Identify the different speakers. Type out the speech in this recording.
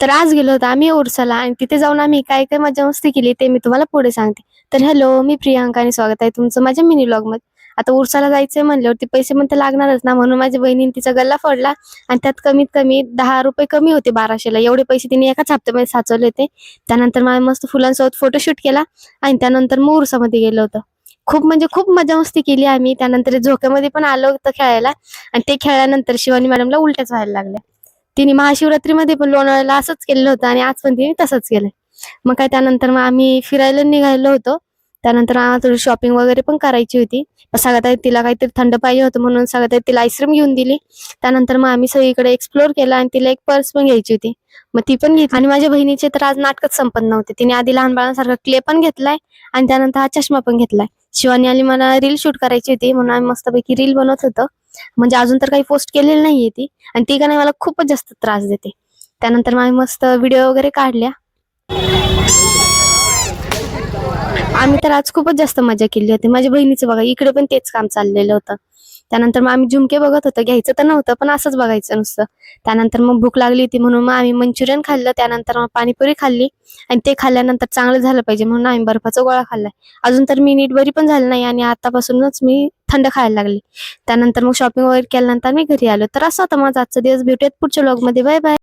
Speaker 1: तर आज गेलो होतो आम्ही उरसाला आणि तिथे जाऊन आम्ही काय काय मजा मस्ती केली ते मी तुम्हाला पुढे सांगते. तर हॅलो, मी प्रियांका आणि स्वागत आहे तुमचं माझ्या मिनी व्लॉगमध्ये. आता उरसाला जायचंय म्हणल्यावरती पैसे पण तर लागणारच ना, म्हणून माझ्या बहिणीने तिचा गल्ला फोडला आणि त्यात कमीत कमी 10 रुपये कमी होते 1200ला. एवढे पैसे तिने एकाच हप्त्यामध्ये साचवले होते. त्यानंतर मला मस्त फुलांसोबत फोटोशूट केला आणि त्यानंतर मग उरसामध्ये गेलो होतो. खूप म्हणजे खूप मजा मस्ती केली आम्ही. त्यानंतर झोक्यामध्ये पण आलो होतं खेळायला आणि ते खेळल्यानंतर शिवानी मॅडमला उलट्याच व्हायला लागल्या. तिने महाशिवरात्रीमध्ये पण लोणावळ्याला असंच केलेलं होतं आणि आज पण तिने तसंच केलंय. मग काय त्यानंतर मग आम्ही फिरायला निघालो होतो. त्यानंतर थोडी शॉपिंग वगैरे पण करायची होती. सगळ्यात आधी तिला काहीतरी थंड पाहिजे होतं म्हणून सगळ्यात आधी तिला आईस्क्रीम घेऊन दिली. त्यानंतर मग आम्ही सगळीकडे एक्सप्लोर केला आणि तिला एक पर्स पण घ्यायची होती. मग ती पण घेतली आणि माझ्या बहिणीचे तर आज नाटकच संपत नव्हते. तिने आधी लहान बाळांसारखा क्ले पण घेतलाय आणि त्यानंतर हा चष्मा पण घेतलाय. शिवानी आली, मला रील शूट करायची होती म्हणून आम्ही मस्तपैकी रील बनवत होतो. म्हणजे अजून तर काही पोस्ट केलेली नाहीये ती आणि ती का नाही मला खूपच जास्त त्रास देते. त्यानंतर मग आम्ही मस्त व्हिडिओ वगैरे काढल्या. आम्ही तर आज खूपच जास्त मजा केली होती. माझ्या बहिणीचं बघा इकडे पण तेच काम चाललेलं होतं. त्यानंतर मग आम्ही झुमके बघत होतो. घ्यायचं तर नव्हतं पण असंच बघायचं नुसतं. त्यानंतर मग भूक लागली होती म्हणून मग आम्ही मंचुरियन खाल्लं. त्यानंतर मग पाणीपुरी खाल्ली आणि ते खाल्ल्यानंतर चांगलं झालं पाहिजे म्हणून आम्ही बर्फाचा गोळा खाल्लाय. अजून तर मी नीट बरी पण झाली नाही आणि आतापासूनच मी थंड खायला लागली. त्यानंतर मग शॉपिंग वगैरे केल्यानंतर मी घरी आलो. तर असं होतं माझा आजचा दिवस. भेटूयात पुढच्या व्लॉगमध्ये. Bye bye.